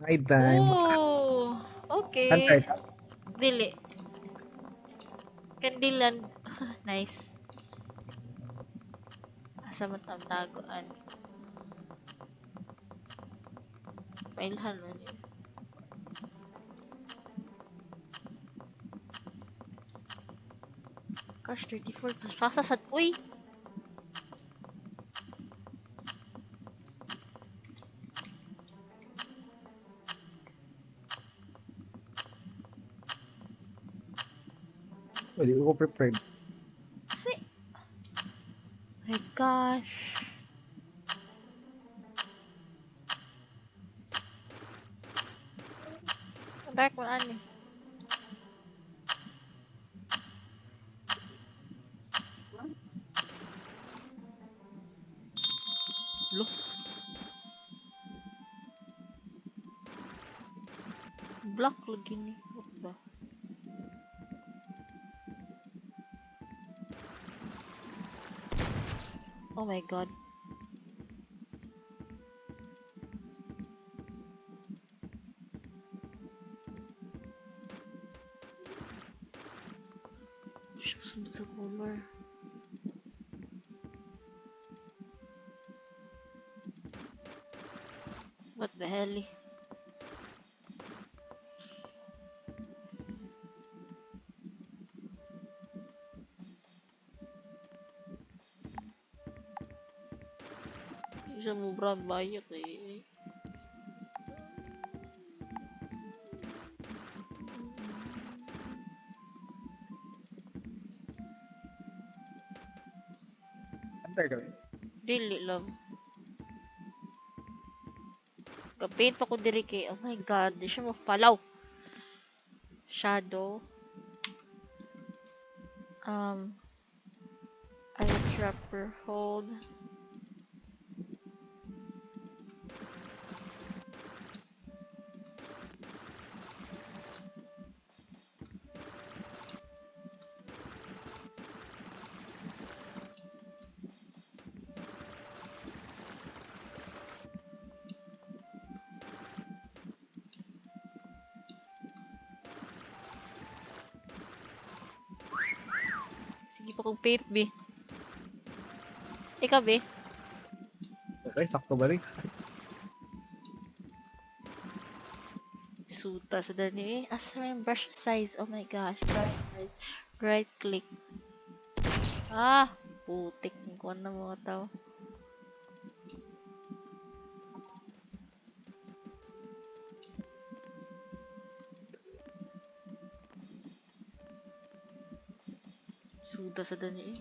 Night time. Oh, okay. Hunter ka? Dili. Candyland. Nice. Asa man ang taguan. Mailhan mo niya. Gosh, 34. Paspasa sa... Uy! Hindi ko prepared. Si... My gosh. Dark mo ani. Lo. Block lagi ni. What ba? Oh my god. Sundot sa color. What the hell? Isa mo brown bayot eh. Hunter ka? Dili lang. Kapit pa ko diri kay, oh my god, di siya mo follow. Shadow. Eye trapper hold. Sige pa kong paint, be. Ikaw, be. Okay, sakto ba rin? Suta sa dani eh. Asa yung brush size? Oh my gosh. Brush size. Right click. Ah! Putik. Kuha na mga tao. Suta sa dani eh.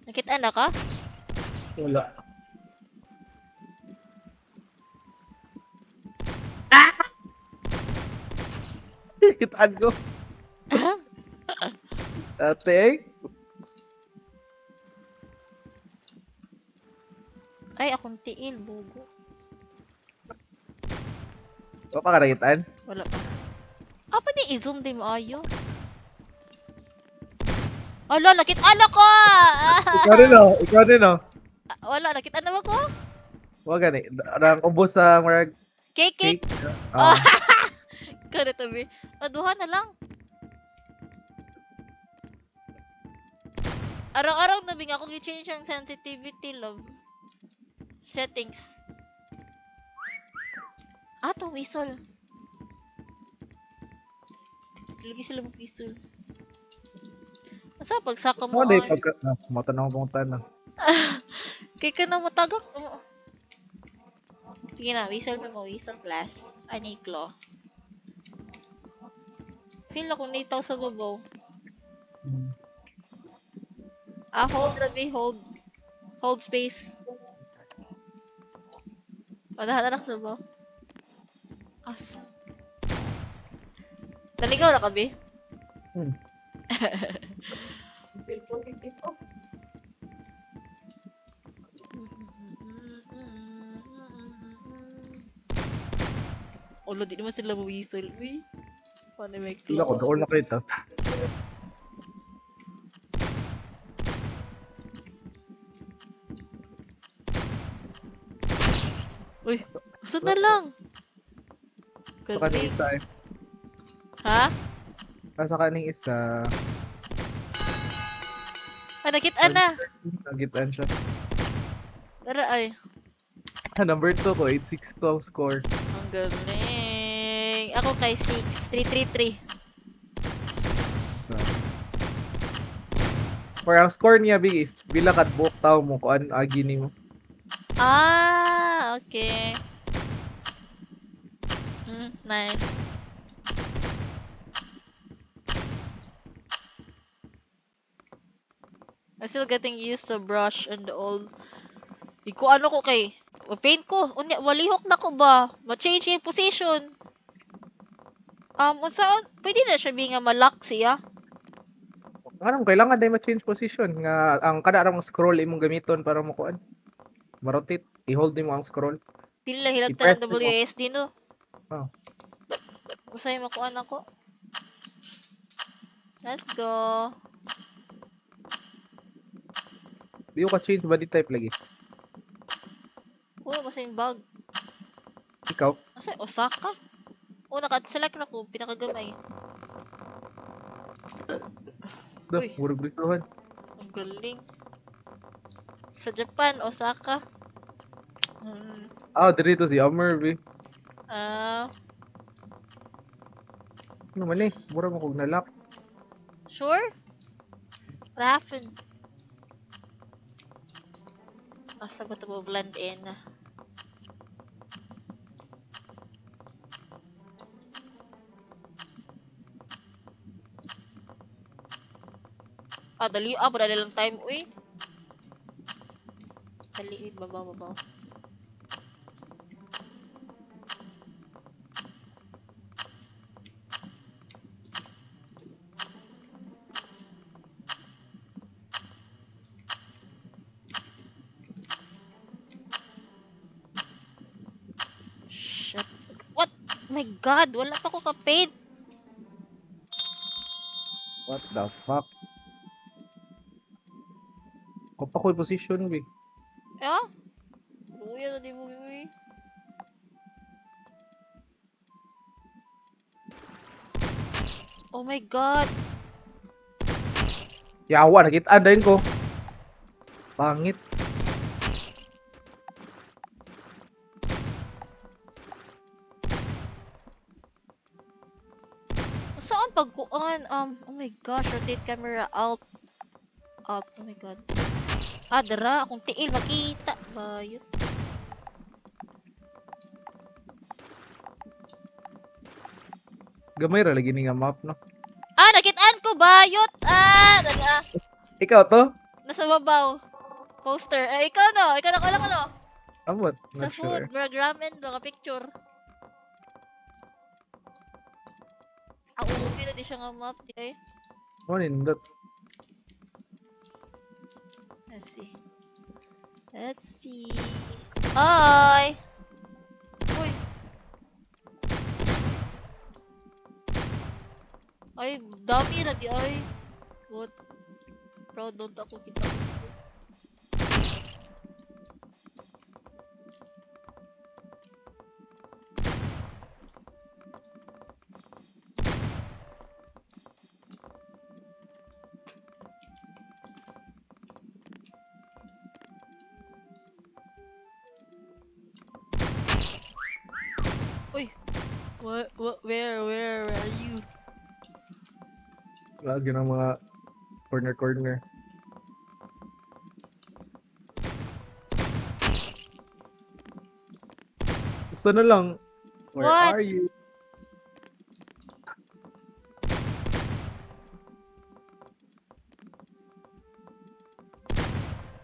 Nakita na ka? Wala. Kitaan ko. Ate, Ay, akong tiil. Bugo. o pa ka nakitaan? Wala pa. Apa ni i-zoom din mo ayo? Hala, nakita na ko! Ikaw din oh, ikaw din oh. Wala, nakita na ba ko? Wag gani. Rang ubos sa marag Cake, cake! cake. Oh, Ah, kada tabi. Maduha na lang. Araw-araw na bing akong i-change ang sensitivity, love. Settings. Ah, to whistle. Lagi sila mag-whistle. Asa pagsaka mo ano dai ay? pagka matanong pong tanong. Kay ka na matagak. Sige na, whistle na mo. Whistle class. Ani claw. Feel ako nitaw sa babaw. Ah, hold rabi, hold. Hold space. Padahan na sa babaw. As. Naligaw na ka, be? Hmm. Ulo, di naman sila whistle. Uy, paano may Wala ko, claw? doon na kita. Uy, gusto na lang. Sa kaning Galing. isa eh. Ha? Sa kaning isa. Ah, nakita na. Nagitan siya. Tara ay. Number 2 ko, 862 ang score. Ang galing. Ako kay 6. 333. For ang score niya, big, if bila kad buok tao mo, kung ano agi ni mo. Ah, okay. Nice. I'm still getting used to brush and all. Iko ano ko kay. Paint ko. Unya, walihok na ko ba? Ma-change yung position. Unsaon? Pwede na siya nga malak siya. Anong kailangan dahil ma-change position nga ang kada ramang scroll imong gamiton para mo kuan. Marotate, i-hold mo ang scroll. Dili lang hilagtan I-press ng mo. WASD no. Oh. Usay makuan ako. Let's go. Di ko ka-change body type lagi. Oh, masin bag. Ikaw? Asa Osaka? Oh, naka-select na ko pinakagamay. Uy. Murag gustuhan. Ang galing. Sa Japan, Osaka. Dito si Amr, be. Ah, Ano man eh, mura mo kog nalak. sure? Raffen. Asa ba ito mo blend in? Dali. Padali lang time. Uy. Dali. Babaw. Shit. What? My God, wala pa ko ka-paid. What the fuck? Ko pa ko yung position, be. Ah? Luya na di mo, uy. Oh my God. Yawa, nakitaan din ko. Pangit. Saan pagkuan? Oh my gosh, rotate camera, alt, up. Oh my God. Dara, akong tiil, makita. Bayot. Gamay ra lagi ni nga map, no? Nakitaan ko, bayot. Dali Ikaw to? Nasa babaw. Poster. Ikaw no? Ikaw na ko lang ano? Amot, Sa not food, sure. brag ramen, mga picture. Uwi na di siya nga map, di ay. Ano nindot? Let's see. Let's see. Ay! Uy! Ay, dami na di ay. What? Proud don't ako kita. Uy! Where are you? Lagi ng mga corner. Gusto na lang. Where What? are you?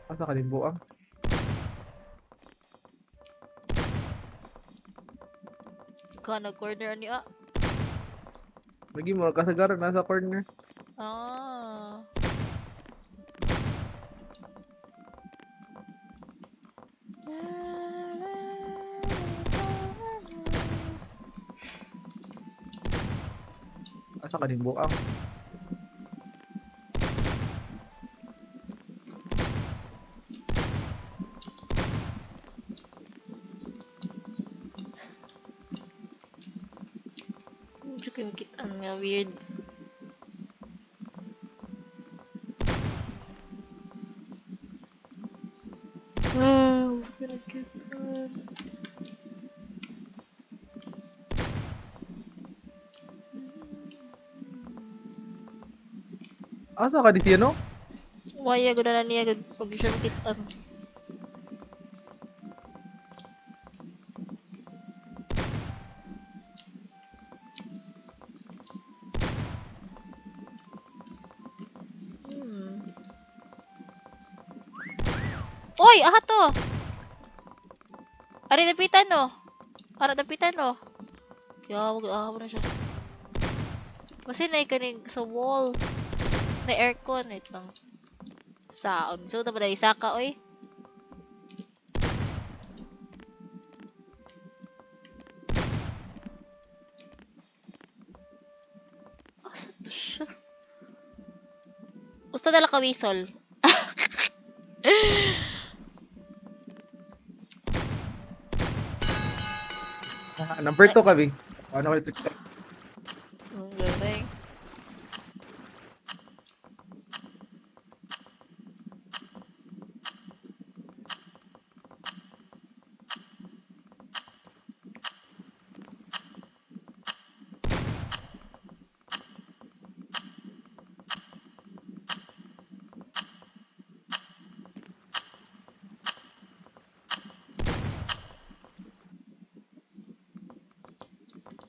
Asa ka din buang? Ikaw nag-corner niya. Lagi mo kasagaran nasa corner. Ah. Asa ka din buang? Medyo kimikitaan nga weird. Kimikitaan. Asa ka di siya no? Waya gud na niya gud pag siya kitaan. Oy, aha to. Ari dapitan no. Ara dapitan no. Kaya wag mo na siya. Kasi na kaning sa wall. Na aircon wait lang. Saon. So na ba isa ka oy? Asa to siya? Usta dala ka wisol. Number 2 kami. Ano ulit? Ang galing.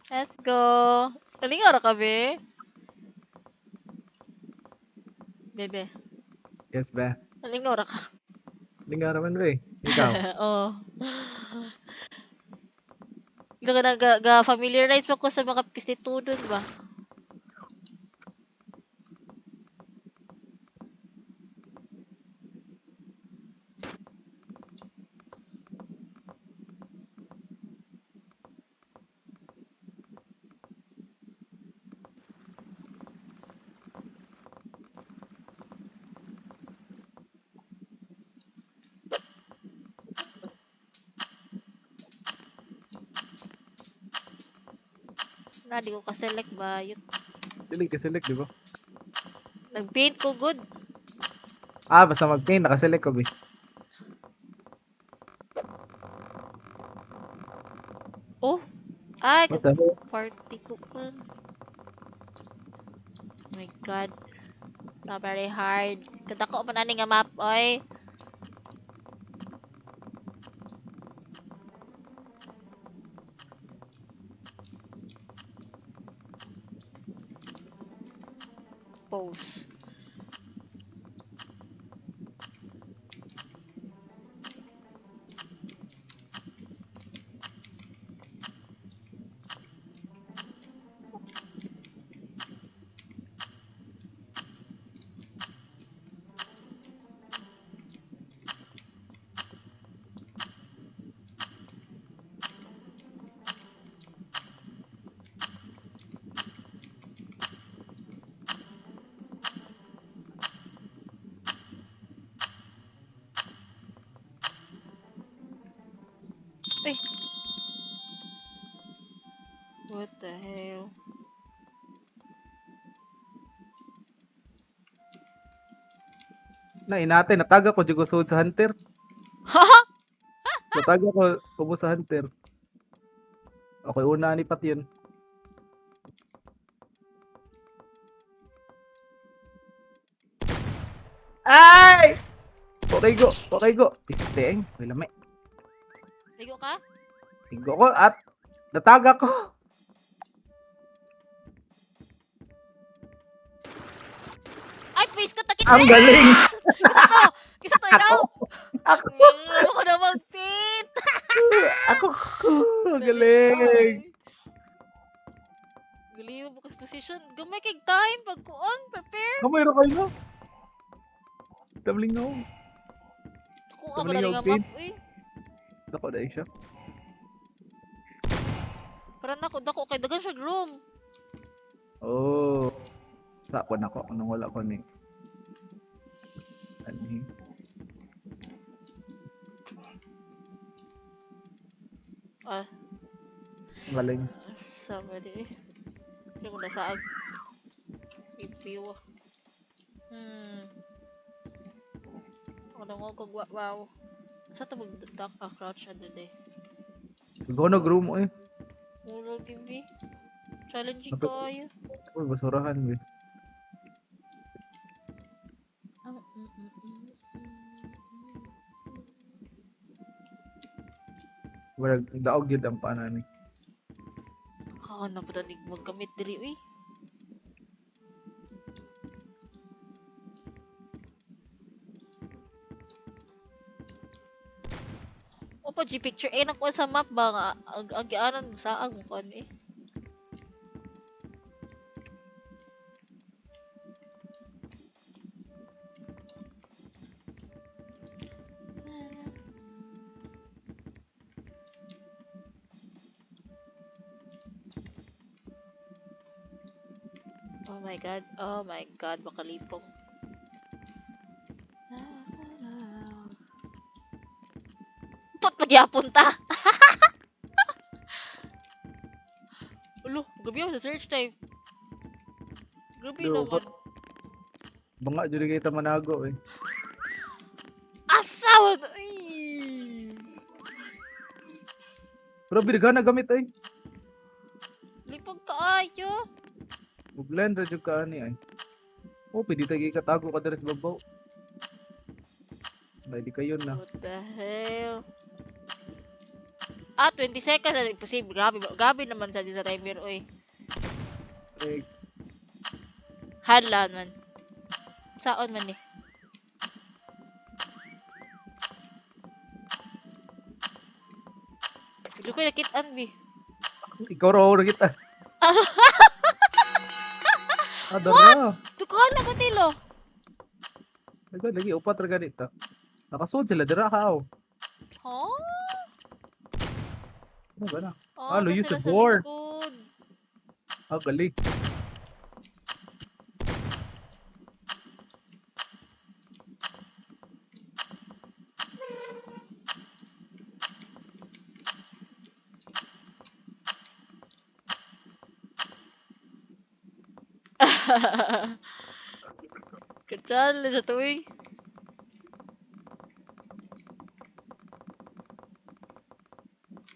Let's go. Kaling ara ka be? Bebe. Yes ba? Kaling ara ka. Hindi nga naman ba eh. Ikaw. Oo. Familiarize pa ko sa mga pistitudon ba? Na, di ko ka-select ba? Yun. Dili ka select, di ba? Nag-paint ko good. Basta mag-paint, nakaselect ko, be. Oh! Ay, What the hell? party ko pa. Oh my god. It's very hard. Kadako pa nani nga map, oy. Pose. Uy! What the hell? Inate, nataga ko, Diyo sa Hunter. Haha! Nataga ko, kubo sa Hunter. Okay, una ni Pat yun. Ay! Okay go. Pisteng, may lami. Ligo ka? Tigo ko at nataga ko. Ay, face ka takit Ang galing! Isa to ikaw! Ako! Ano ko na mag-paint! Ako! Ang galing! Galing mo bukas position. Gamay kay time pag kuon, prepare. Kamay na kayo no? Tabling no. Kung Tabling ako na nga outfit. map, eh. Dako na siya. Para dako kay dagan siya room. Oh, sa ko nako anong wala ko ni. Ani. Ah, Galing. sama di eh. Hindi ko nasaag. Ipiw. Ano nga kag wow. Sa to magdudak crouch na dede. Gono room eh. Muro gibi. Challenging Napit kayo. Uy, basurahan be. Ah, mm, mm, mm, Wala daog yun ang panan ni. Kakana pa tanig magkamit diri uy. O pa G picture eh nakuha sa map ba nga ang gianan mo saag mo kan eh. Oh my god, makalipong. Pot pagyapon ta. Ulo, gabi ako sa search time. Grabe Do naman. banga jud kita manago eh. Asaw! Ay! Pero binigana gamit eh. Lipag kaayo. Blend ra jud ka ani ay. Oh, pwede tayo ikatago ka diri sa babaw. May di kayo na. What the hell? 20 seconds na imposible. Grabe naman sa timer, oy. Eh, Hadlan man. Saon man eh. Hindi ko nakitaan, bi. ikaw raw na kita. Ada What? na. Tukana ko tilo. Lagi upat ra ganita. Nakasud sila dira ka. Huh? Ano ba na? Oh, Lo na use the sila sa board. likod. Galing. Kachal sa tuwing.